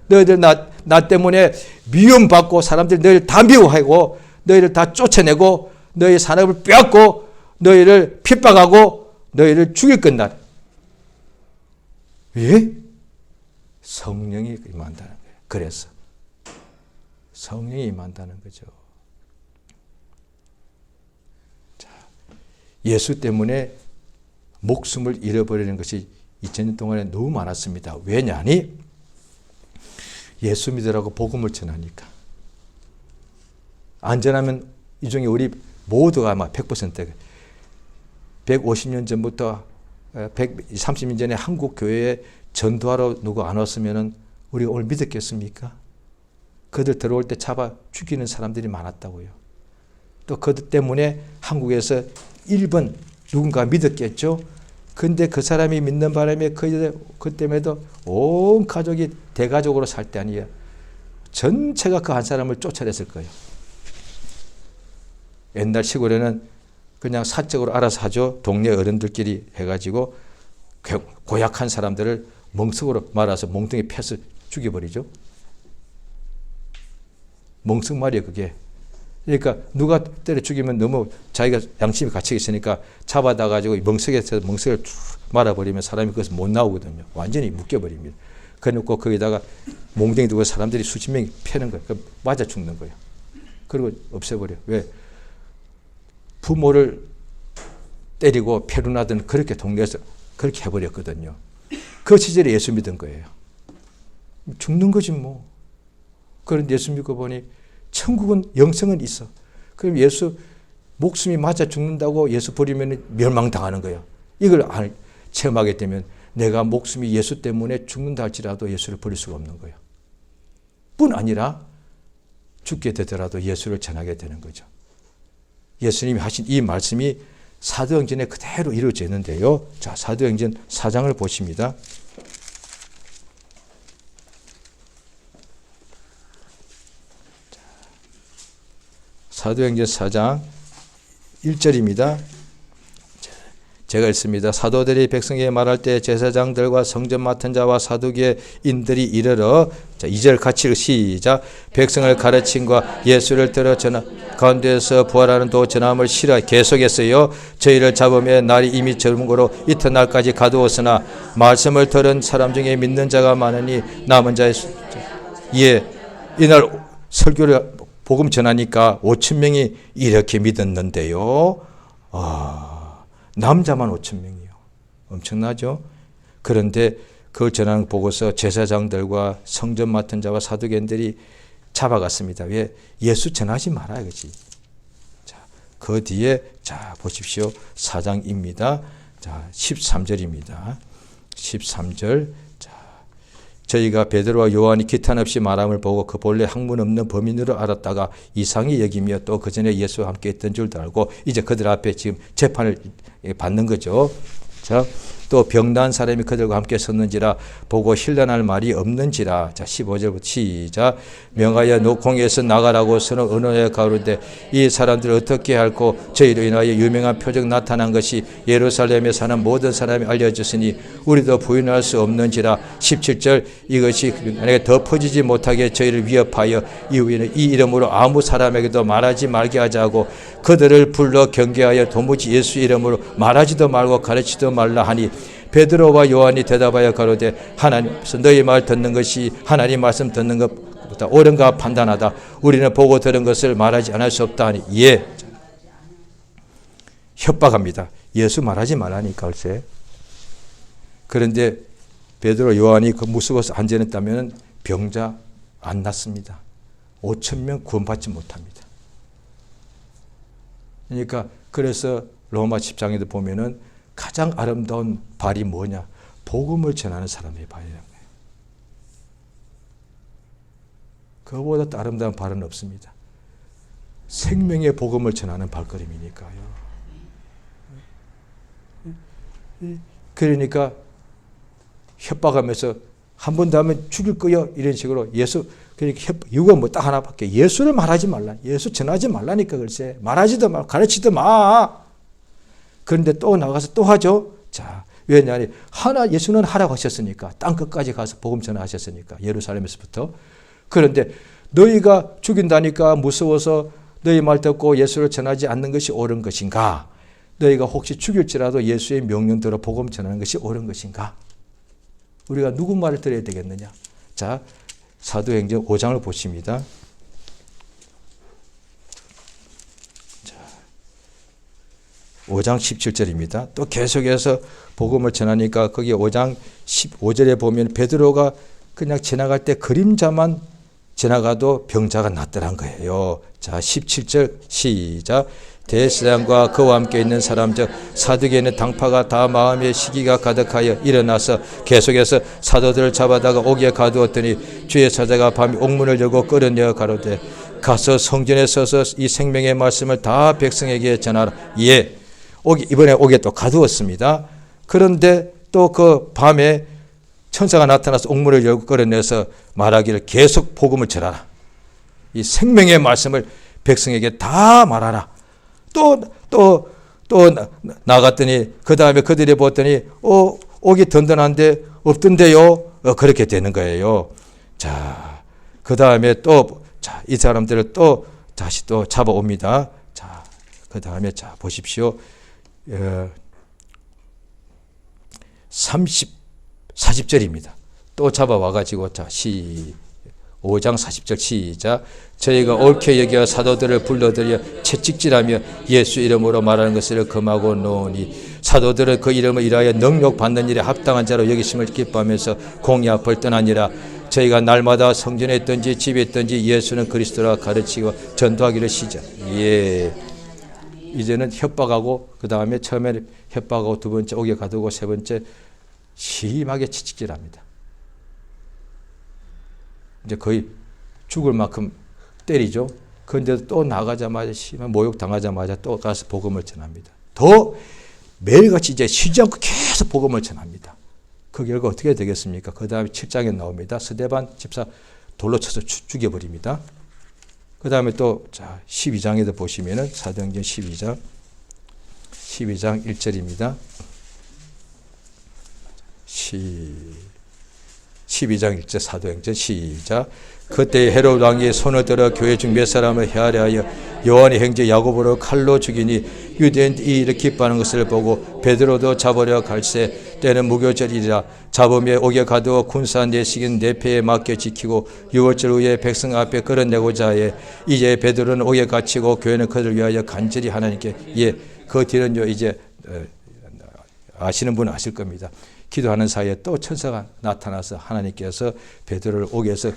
너희들 나 때문에 미움받고 사람들이 너희를 다 미워하고 너희를 다 쫓아내고 너희 산업을 빼앗고 너희를 핍박하고 너희를 죽일 것날. 왜? 성령이 임한다는 거예요. 그래서 성령이 임한다는 거죠. 자, 예수 때문에 목숨을 잃어버리는 것이 2000년 동안에 너무 많았습니다. 왜냐하니 예수 믿으라고 복음을 전하니까. 안전하면 이 중에 우리 모두가 아마 100% 150년 전부터 130년 전에 한국 교회에 전도하러 누가 안 왔으면 우리가 오늘 믿었겠습니까? 그들 들어올 때 잡아 죽이는 사람들이 많았다고요. 또 그들 때문에 한국에서 1번 누군가 믿었겠죠. 근데 그 사람이 믿는 바람에 그 때문에도 온 가족이 대가족으로 살 때 아니에요. 전체가 그 한 사람을 쫓아냈을 거예요. 옛날 시골에는 그냥 사적으로 알아서 하죠. 동네 어른들끼리 해가지고 고약한 사람들을 멍석으로 말아서 몽둥이 패서 죽여버리죠. 멍석말이에요 그게. 그러니까 누가 때려 죽이면 너무 자기가 양심이 갇혀 있으니까 잡아다 가지고 멍석을 쭉 말아버리면 사람이 그것을 못 나오거든요. 완전히 묶여버립니다. 그래놓고 거기다가 몽둥이 두고 사람들이 수십 명이 패는 거예요. 맞아 죽는 거예요. 그리고 없애버려요. 왜? 부모를 때리고 패륜하던 그렇게 동네에서 그렇게 해버렸거든요. 그 시절에 예수 믿은 거예요. 죽는 거지 뭐. 그런데 예수 믿고 보니 천국은 영생은 있어. 그럼 예수 목숨이 맞아 죽는다고 예수 버리면 멸망당하는 거예요. 이걸 체험하게 되면 내가 목숨이 예수 때문에 죽는다 할지라도 예수를 버릴 수가 없는 거예요. 뿐 아니라 죽게 되더라도 예수를 전하게 되는 거죠. 예수님이 하신 이 말씀이 사도행전에 그대로 이루어져 있는데요. 자, 사도행전 4장을 보십니다. 사도행전 4장 1절입니다. 제가 읽습니다. 사도들이 백성에게 말할 때 제사장들과 성전 맡은 자와 사두개인들이 이르러 2절 같이 시작. 백성을 가르침과 예수를 들어 전하 가운데서 부활하는 도 전함을 싫어 계속했어요. 저희를 잡으며 날이 이미 젊은 거로 이튿날까지 가두었으나 말씀을 들은 사람 중에 믿는 자가 많으니 남은 자의 이날 설교를 복음 전하니까 5,000명이 이렇게 믿었는데요. 남자만 5,000명이요. 엄청나죠? 그런데 그걸 전하는 보고서 제사장들과 성전 맡은 자와 사두개인들이 잡아갔습니다. 왜? 예수 전하지 마라 이거지. 자, 그 뒤에 자 보십시오. 4장입니다. 자, 13절입니다. 13절 저희가 베드로와 요한이 기탄 없이 말함을 보고 그 본래 학문 없는 범인으로 알았다가 이상히 여기며 또 그 전에 예수와 함께 있던 줄도 알고 이제 그들 앞에 지금 재판을 받는 거죠. 자, 또 병난 사람이 그들과 함께 섰는지라 보고 힐난할 말이 없는지라. 자, 15절부터 시작. 명하여 노콩에서 나가라고 서로 언어에 가로되 이 사람들을 어떻게 할꼬 저희로 인하여 유명한 표적 나타난 것이 예루살렘에 사는 모든 사람이 알려졌으니 우리도 부인할 수 없는지라. 17절 이것이 만약에 더 퍼지지 못하게 저희를 위협하여 이후에는 이 이름으로 아무 사람에게도 말하지 말게 하자고 그들을 불러 경계하여 도무지 예수 이름으로 말하지도 말고 가르치지도 말라 하니 베드로와 요한이 대답하여 가로되 하나님께서 너희 말 듣는 것이 하나님 말씀 듣는 것보다 옳은가 판단하다. 우리는 보고 들은 것을 말하지 않을 수 없다 하니 예. 협박합니다. 예수 말하지 말라니까 글쎄. 그런데 베드로 요한이 그 무서워서 안전했다면 병자 안 났습니다. 5,000명 구원받지 못합니다. 그러니까 그래서 로마 10장에도 보면은 가장 아름다운 발이 뭐냐? 복음을 전하는 사람의 발이라는 거예요. 그거보다 더 아름다운 발은 없습니다. 생명의 복음을 전하는 발걸음이니까요. 그러니까 협박하면서 한 번 더 하면 죽일 거요 이런 식으로 예수 그러니까 이유가 뭐 딱 하나밖에 예수를 말하지 말라. 예수 전하지 말라니까 글쎄. 말하지도 말 가르치도 마. 그런데 또 나가서 또 하죠. 자, 왜냐하니 예수는 하라고 하셨으니까 땅 끝까지 가서 복음 전하셨으니까 예루살렘에서부터. 그런데 너희가 죽인다니까 무서워서 너희 말 듣고 예수를 전하지 않는 것이 옳은 것인가? 너희가 혹시 죽일지라도 예수의 명령대로 복음 전하는 것이 옳은 것인가? 우리가 누구 말을 들어야 되겠느냐? 자, 사도행전 5장을 보십니다. 5장 17절입니다. 또 계속해서 복음을 전하니까 거기 5장 15절에 보면 베드로가 그냥 지나갈 때 그림자만 지나가도 병자가 낫더란 거예요. 자, 17절 시작. 대제사장과 그와 함께 있는 사람 즉 사두개인의 당파가 다 마음의 시기가 가득하여 일어나서 계속해서 사도들을 잡아다가 옥에 가두었더니 주의 사자가 밤에 옥문을 열고 끌어내어 가로되 가서 성전에 서서 이 생명의 말씀을 다 백성에게 전하라. 예. 이번에 옥에 또 가두었습니다. 그런데 또 그 밤에 천사가 나타나서 옥문을 열고 끌어내서 말하기를 계속 복음을 전하라. 이 생명의 말씀을 백성에게 다 말하라. 또 나갔더니 그 다음에 그들이 보더니 옥이 든든한데 없던데요. 그렇게 되는 거예요. 자, 그 다음에 이 사람들을 또 다시 또 잡아옵니다. 자, 그 다음에 자 보십시오. 40절입니다. 또 잡아와가지고 자 5장 40절 시작. 저희가 옳게 여겨 사도들을 불러들여 채찍질하며 예수 이름으로 말하는 것을 금하고 놓으니 사도들은 그 이름을 인하여 능력 받는 일에 합당한 자로 여기심을 기뻐하면서 공의 앞을 떠나니라. 저희가 날마다 성전에 있든지 집에 있든지 예수는 그리스도라 가르치고 전도하기를 시작. 예. 이제는 협박하고 그 다음에 처음에 협박하고 두 번째 옥에 가두고 세 번째 심하게 채찍질합니다. 이제 거의 죽을 만큼 때리죠. 그런데 또 나가자마자 심한 모욕 당하자마자 또 가서 복음을 전합니다. 더 매일같이 이제 쉬지 않고 계속 복음을 전합니다. 그 결과 어떻게 되겠습니까? 그 다음에 7장에 나옵니다. 스데반 집사 돌로 쳐서 죽여버립니다. 그 다음에 또, 자, 12장에도 보시면은, 사도행전 12장 1절입니다. 12장 1절 사도행전 시작. 그때 헤롯 왕이 손을 들어 교회 중 몇 사람을 헤아려 하여 요한의 형제 야고보를 칼로 죽이니 유대인들이 이렇게 기뻐하는 것을 보고 베드로도 잡으려 갈새 때는 무교절이라. 잡으며 옥에 가두어 군사 내식인 내패에 맡겨 지키고 6월절 후에 백성 앞에 끌어내고자 해 이제 베드로는 옥에 갇히고 교회는 그를 위하여 간절히 하나님께 그 뒤는요 이제 아시는 분은 아실 겁니다. 기도하는 사이에 또 천사가 나타나서 하나님께서 베드로를 옥에서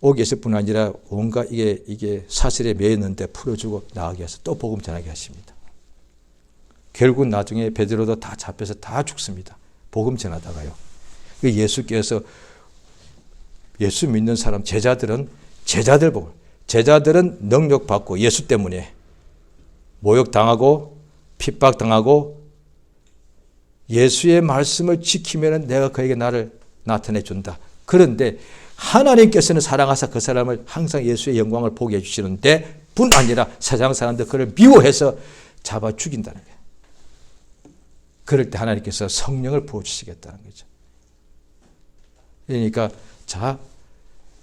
옥에 있을 뿐 아니라 온갖 이게 사슬에 매였는데 풀어주고 나가게 해서 또 복음 전하게 하십니다. 결국 나중에 베드로도 다 잡혀서 다 죽습니다. 복음 전하다가요. 예수께서 예수 믿는 사람, 제자들 보고, 제자들은 능력받고 예수 때문에 모욕당하고 핍박당하고 예수의 말씀을 지키면 내가 그에게 나를 나타내 준다. 그런데 하나님께서는 사랑하사 그 사람을 항상 예수의 영광을 보게 해주시는데 뿐 아니라 세상 사람들 그를 미워해서 잡아 죽인다는 거예요. 그럴 때 하나님께서 성령을 부어주시겠다는 거죠. 그러니까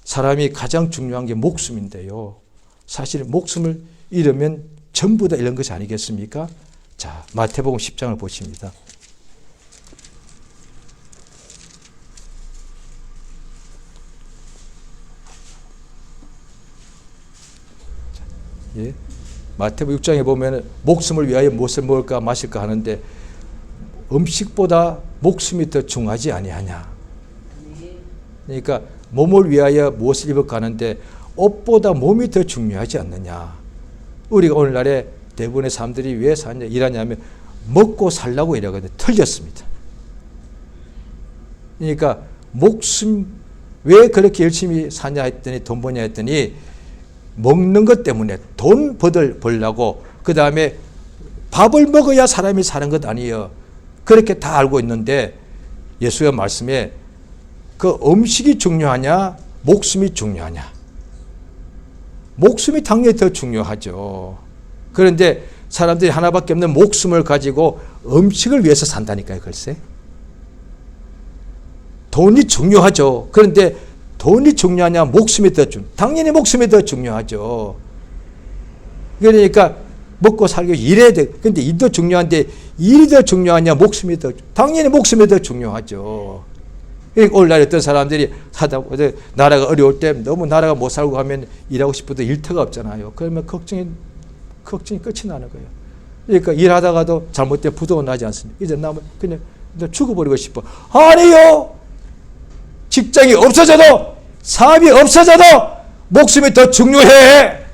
사람이 가장 중요한 게 목숨인데요. 사실 목숨을 잃으면 전부 다 잃는 것이 아니겠습니까? 자, 마태복음 10장을 보십니다. 예. 마태복음 6장에 보면 목숨을 위하여 무엇을 먹을까 마실까 하는데 음식보다 목숨이 더 중요하지 아니하냐. 그러니까 몸을 위하여 무엇을 입을까 하는데 옷보다 몸이 더 중요하지 않느냐. 우리가 오늘날에 대부분의 사람들이 왜 일하냐면 먹고 살라고 일하거든요. 틀렸습니다. 그러니까 목숨 왜 그렇게 열심히 사냐 했더니 돈 버냐 했더니 먹는 것 때문에 돈 벌려고 그 다음에 밥을 먹어야 사람이 사는 것 아니에요. 그렇게 다 알고 있는데 예수의 말씀에 그 음식이 중요하냐 목숨이 중요하냐. 목숨이 당연히 더 중요하죠. 그런데 사람들이 하나밖에 없는 목숨을 가지고 음식을 위해서 산다니까요. 글쎄. 돈이 중요하죠. 그런데 돈이 중요하냐 목숨이 더 당연히 목숨이 더 중요하죠. 그러니까 먹고 살기 위해 일해야 돼. 그런데 일도 중요한데 일이 더 중요하냐 목숨이 더 당연히 목숨이 더 중요하죠. 그러니까 오늘날 어떤 사람들이 나라가 어려울 때 너무 나라가 못 살고 하면 일하고 싶어도 일터가 없잖아요. 그러면 걱정이 끝이 나는 거예요. 그러니까 일하다가도 잘못된 부도가 나지 않습니까? 이제 나면 그냥 죽어버리고 싶어. 아니요. 직장이 없어져도 사업이 없어져도 목숨이 더 중요해.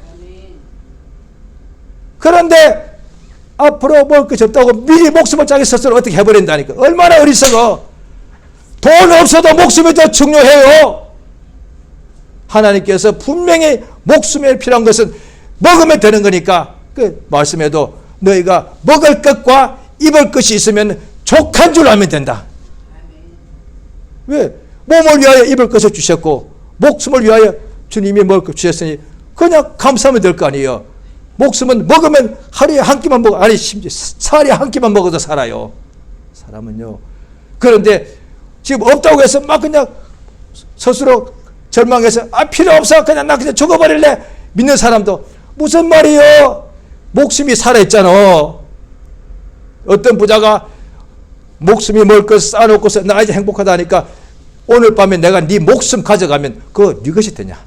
그런데 앞으로 먹을 것이 없다고 미리 목숨을 자기 스스로 어떻게 해버린다니까. 얼마나 어리석어. 돈 없어도 목숨이 더 중요해요. 하나님께서 분명히 목숨에 필요한 것은 먹으면 되는 거니까 그 말씀에도 너희가 먹을 것과 입을 것이 있으면 족한 줄 알면 된다. 왜? 몸을 위하여 입을 것을 주셨고 목숨을 위하여 주님이 먹을 것 주셨으니 그냥 감사하면 될 거 아니에요. 목숨은 먹으면 하루에 한 끼만 먹어. 아니 심지어 살이 한 끼만 먹어도 살아요. 사람은요. 그런데 지금 없다고 해서 막 그냥 스스로 절망해서 필요 없어. 그냥 나 그냥 죽어버릴래. 믿는 사람도 무슨 말이요. 목숨이 살아있잖아. 어떤 부자가 목숨이 먹을 것 쌓아놓고서 나 이제 행복하다 하니까 오늘 밤에 내가 네 목숨 가져가면 그거 네 것이 되냐.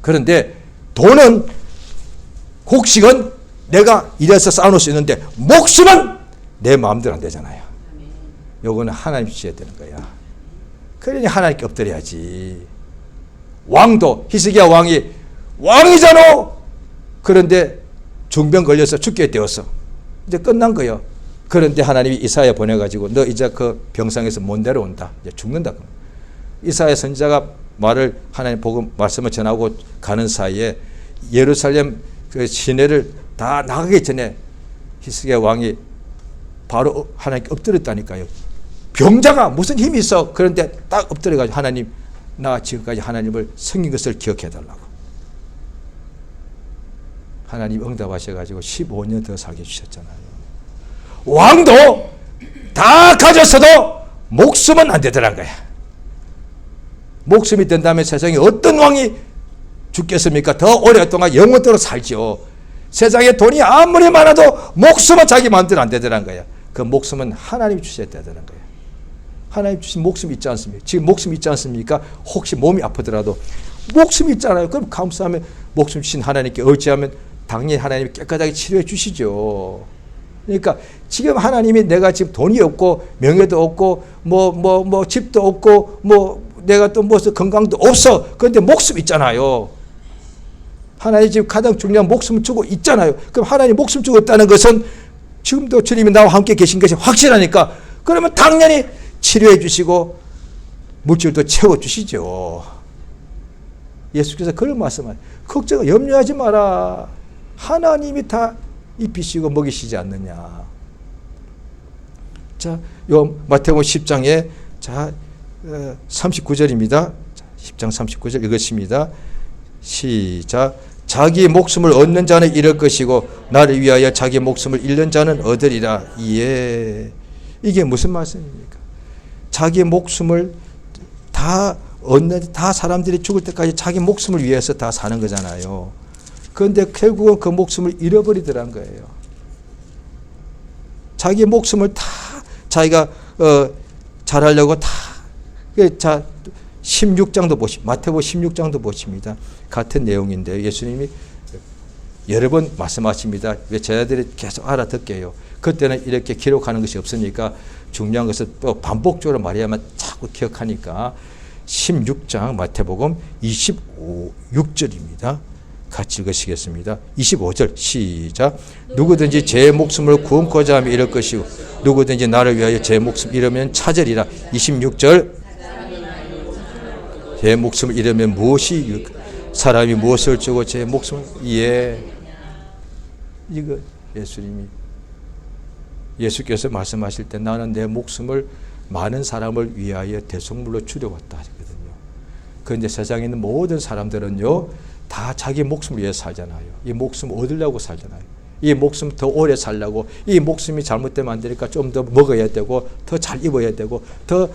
그런데 돈은 곡식은 내가 이래서 쌓아놓을 수 있는데 목숨은 내 마음대로 안 되잖아요. 요거는 하나님 주셔야 되는 거야. 그러니 하나님께 엎드려야지. 왕도 히스기야 왕이 왕이잖아. 그런데 중병 걸려서 죽게 되었어. 이제 끝난 거예요. 그런데 하나님이 이사야 보내가지고 너 이제 그 병상에서 못 내려온다. 이제 죽는다. 이사야 선지자가 말을 하나님 복음 말씀을 전하고 가는 사이에 예루살렘 그 시내를 다 나가기 전에 히스기야 왕이 바로 하나님께 엎드렸다니까요. 병자가 무슨 힘이 있어. 그런데 딱 엎드려가지고 하나님 나 지금까지 하나님을 섬긴 것을 기억해달라고. 하나님 응답하셔가지고 15년 더 살게 해주셨잖아요. 왕도 다 가졌어도 목숨은 안 되더란 거야. 목숨이 된다면 세상에 어떤 왕이 죽겠습니까? 더 오랫동안 영원토록 살죠. 세상에 돈이 아무리 많아도 목숨은 자기 마음대로 안 되더란 거야. 그 목숨은 하나님이 주셔야 되더란 거야. 하나님 주신 목숨이 있지 않습니까? 지금 목숨이 있지 않습니까? 혹시 몸이 아프더라도 목숨이 있잖아요. 그럼 감사하면 목숨 주신 하나님께 의지하면 당연히 하나님이 깨끗하게 치료해 주시죠. 그러니까 지금 하나님이 내가 지금 돈이 없고 명예도 없고 뭐 집도 없고 내가 또 무슨 건강도 없어. 그런데 목숨 있잖아요. 하나님 지금 가장 중요한 목숨을 주고 있잖아요. 그럼 하나님 목숨 주고 있다는 것은 지금도 주님이 나와 함께 계신 것이 확실하니까 그러면 당연히 치료해 주시고 물질도 채워주시죠. 예수께서 그런 말씀을 걱정 염려하지 마라. 하나님이 다 입히시고 먹이시지 않느냐. 자, 요 마태복음 10장에 자 39절입니다. 10장 39절 읽으십니다. 시작. 자기 목숨을 얻는 자는 잃을 것이고 나를 위하여 자기 목숨을 잃는 자는 얻으리라. 예. 이게 무슨 말씀입니까? 자기 목숨을 다 얻는, 다 사람들이 죽을 때까지 자기 목숨을 위해서 다 사는 거잖아요. 그런데 결국은 그 목숨을 잃어버리더란 거예요. 자기 목숨을 다 자기가 잘하려고 다. 자 16장도 마태복음 16장도 보십니다. 같은 내용인데 예수님이 여러 번 말씀하십니다. 왜 제자들이 계속 알아듣게 해요. 그때는 이렇게 기록하는 것이 없으니까 중요한 것은 또 반복적으로 말해야만 자꾸 기억하니까 16장 마태복음 6절입니다. 같이 읽으시겠습니다. 25절 시작. 누구든지 제 목숨을 구원코자 하면 잃을 것이고 누구든지 나를 위하여 제 목숨 잃으면 찾으리라. 26절. 제 목숨을 잃으면 무엇이 사람이 무엇을 주고 제 목숨을 예. 이거 예수께서 말씀하실 때 나는 내 목숨을 많은 사람을 위하여 대속물로 주려왔다 하거든요. 그런데 세상에 있는 모든 사람들은요 다 자기 목숨을 위해 살잖아요. 이 목숨 얻으려고 살잖아요. 이 목숨 더 오래 살려고. 이 목숨이 잘못되면 안 되니까 좀 더 먹어야 되고 더 잘 입어야 되고 더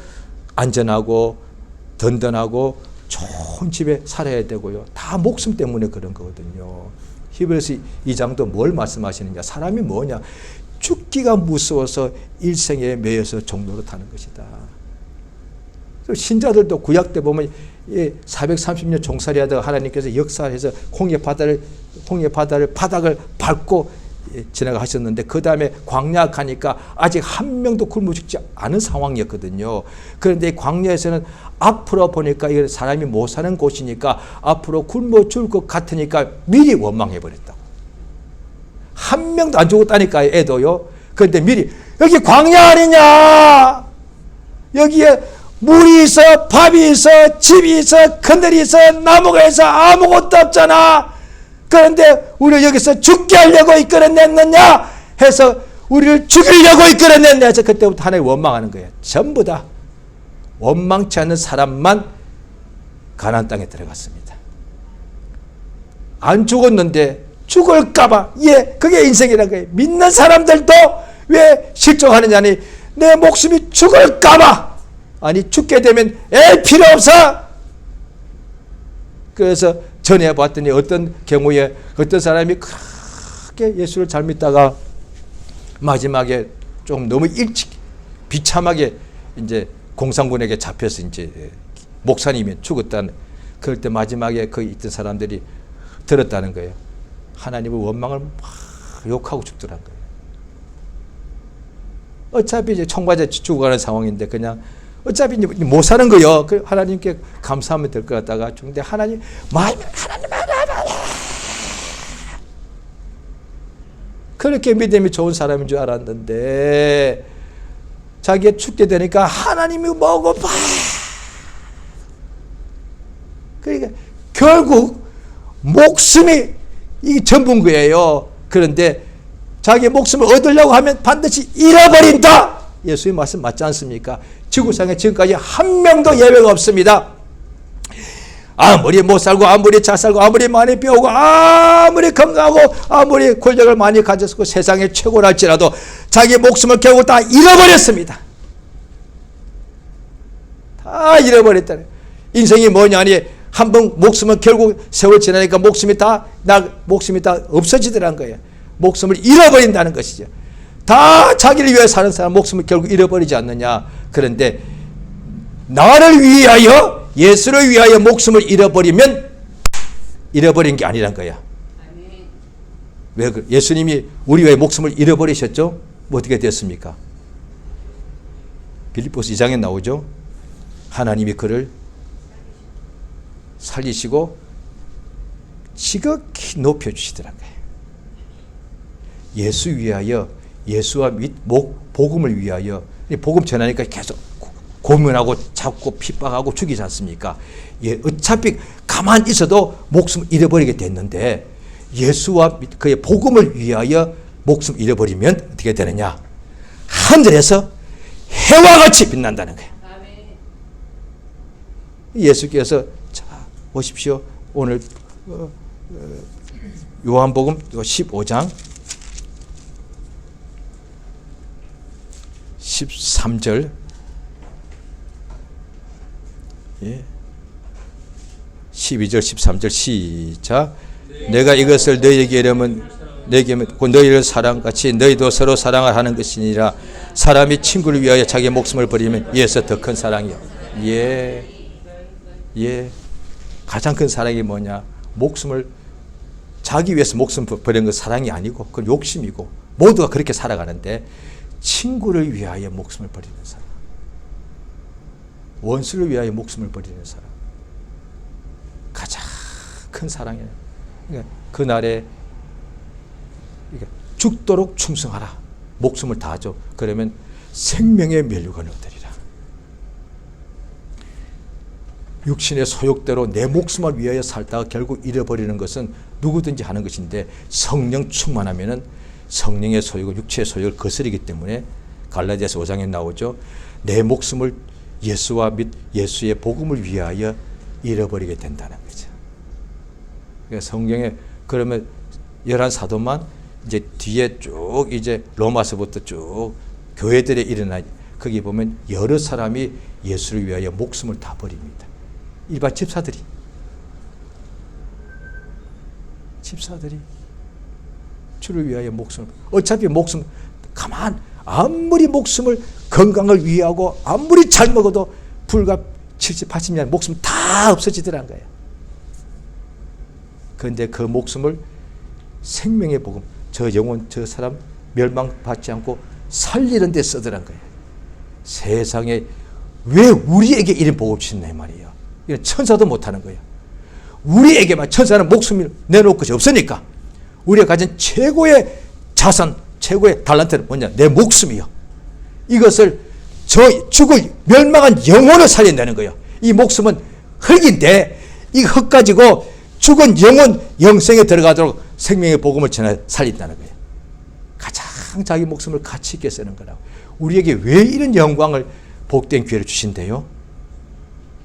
안전하고 든든하고 좋은 집에 살아야 되고요. 다 목숨 때문에 그런 거거든요. 히브리서 2장도 뭘 말씀하시느냐. 사람이 뭐냐. 죽기가 무서워서 일생에 매여서 종로로 타는 것이다. 신자들도 구약 때 보면 430년 종살이하다가 하나님께서 역사해서 홍해 바닥을 밟고 지나가셨는데 그 다음에 광야 가니까 아직 한 명도 굶어 죽지 않은 상황이었거든요. 그런데 광야에서는 앞으로 보니까 이게 사람이 못 사는 곳이니까 앞으로 굶어 죽을 것 같으니까 미리 원망해 버렸다고. 한 명도 안 죽었다니까요, 애도요. 그런데 미리 여기 광야 아니냐? 여기에 물이 있어, 밥이 있어, 집이 있어, 그늘이 있어, 나무가 있어, 아무것도 없잖아. 그런데 우리를 여기서 죽게 하려고 이끌어냈느냐 해서 우리를 죽이려고 이끌어냈냐 해서 그때부터 하나님 원망하는 거예요. 전부 다 원망치 않는 사람만 가나안 땅에 들어갔습니다. 안 죽었는데 죽을까봐 그게 인생이라는 거예요. 믿는 사람들도 왜 실족하느냐니 내 목숨이 죽을까봐. 아니 죽게 되면 필요 없어. 그래서 전해봤더니 어떤 경우에 어떤 사람이 그렇게 예수를 잘 믿다가 마지막에 좀 너무 일찍 비참하게 이제 공산군에게 잡혀서 이제 목사님이 죽었다는. 그럴 때 마지막에 거기 있던 사람들이 들었다는 거예요. 하나님의 원망을 막 욕하고 죽더란 거예요. 어차피 이제 총 맞아 죽어가는 상황인데 그냥 어차피 못 사는 거요. 하나님께 감사하면 될 것 같다가 죽는데 하나님 그렇게 믿음이 좋은 사람인 줄 알았는데 자기가 죽게 되니까 하나님이 뭐고 봐. 그러니까 결국 목숨이 이 전부인 거예요. 그런데 자기 목숨을 얻으려고 하면 반드시 잃어버린다. 예수의 말씀 맞지 않습니까? 지구상에 지금까지 한 명도 예외가 없습니다. 아무리 못 살고 아무리 잘 살고 아무리 많이 배우고 아무리 건강하고 아무리 권력을 많이 가졌고 세상의 최고랄지라도 자기 목숨을 결국 다 잃어버렸습니다. 다 잃어버렸다네. 인생이 뭐냐니 한 번 목숨은 결국 세월 지나니까 목숨이 다 없어지더란 거예요. 목숨을 잃어버린다는 것이죠. 다 자기를 위해 사는 사람 목숨을 결국 잃어버리지 않느냐. 그런데 나를 위하여 예수를 위하여 목숨을 잃어버리면 잃어버린 게 아니란 거야. 왜 예수님이 우리 위해 목숨을 잃어버리셨죠? 뭐 어떻게 됐습니까? 빌립보서 2장에 나오죠. 하나님이 그를 살리시고 지극히 높여주시더란 거예요. 예수 위하여 예수와 복음을 위하여 복음 전하니까 계속 고문하고 잡고 핍박하고 죽이지 않습니까? 예, 어차피 가만히 있어도 목숨을 잃어버리게 됐는데 예수와 그의 복음을 위하여 목숨 잃어버리면 어떻게 되느냐? 하늘에서 해와 같이 빛난다는 거예요. 예수께서 자 보십시오. 오늘 요한복음 15장 13절 예. 12절 13절 시작. 내가 이것을 너희에게 이르면 내게 곧 너희를 사랑같이 너희도 서로 사랑을 하는 것이니라. 사람이 친구를 위하여 자기 목숨을 버리면 이에서 더 큰 사랑이요. 예. 가장 큰 사랑이 뭐냐? 목숨을 자기 위해서 목숨 버리는 건 사랑이 아니고 그건 욕심이고 모두가 그렇게 살아가는데 친구를 위하여 목숨을 버리는 사람, 원수를 위하여 목숨을 버리는 사람, 가장 큰 사랑이에요. 그러니까 그날에 죽도록 충성하라. 목숨을 다하죠. 그러면 생명의 면류관을 얻으리라. 육신의 소욕대로 내 목숨을 위하여 살다가 결국 잃어버리는 것은 누구든지 하는 것인데 성령 충만하면은 성령의 소욕은 육체의 소욕을 거스르기 때문에 갈라디아서 5장에 나오죠. 내 목숨을 예수와 및 예수의 복음을 위하여 잃어버리게 된다는 거죠. 그러니까 성경에 그러면 11사도만 이제 뒤에 쭉 이제 로마서부터 쭉 교회들에 일어나 거기 보면 여러 사람이 예수를 위하여 목숨을 다 버립니다. 일반 집사들이 주를 위하여 목숨을 어차피 목숨 가만 아무리 목숨을 건강을 위하고 아무리 잘 먹어도 불과 70, 80년 목숨 다 없어지더란 거예요. 그런데 그 목숨을 생명의 복음 저 영혼 저 사람 멸망받지 않고 살리는 데 쓰더란 거예요. 세상에 왜 우리에게 이런 복을 주셨나 말이에요. 이건 천사도 못하는 거예요. 우리에게만 천사는 목숨을 내놓을 것이 없으니까 우리가 가진 최고의 자산 최고의 달란트는 뭐냐? 내 목숨이요. 이것을 저 죽을 멸망한 영혼을 살린다는 거예요. 이 목숨은 흙인데 이 흙 가지고 죽은 영혼 영생에 들어가도록 생명의 복음을 전해 살린다는 거예요. 가장 자기 목숨을 가치 있게 쓰는 거라고. 우리에게 왜 이런 영광을 복된 기회를 주신대요?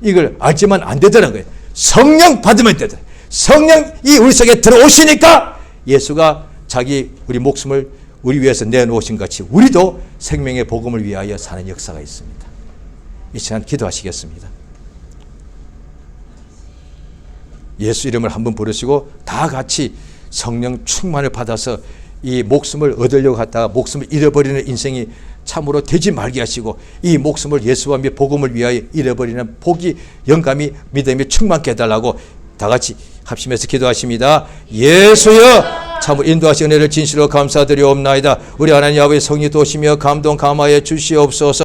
이걸 알지만 안 되더라는 거예요. 성령 받으면 되더라. 성령이 우리 속에 들어오시니까 예수가 자기 우리 목숨을 우리 위해서 내놓으신 같이 우리도 생명의 복음을 위하여 사는 역사가 있습니다. 이 시간 기도하시겠습니다. 예수 이름을 한번 부르시고 다 같이 성령 충만을 받아서 이 목숨을 얻으려고 하다가 목숨을 잃어버리는 인생이 참으로 되지 말게 하시고 이 목숨을 예수와 및 복음을 위하여 잃어버리는 복이 영감이 믿음이 충만케 해달라고 다 같이 합심해서 기도하십니다. 예수여 참으로 인도하신 은혜를 진실로 감사드리옵나이다. 우리 하나님 아버지 성령 도시며 감동 감화해 주시옵소서.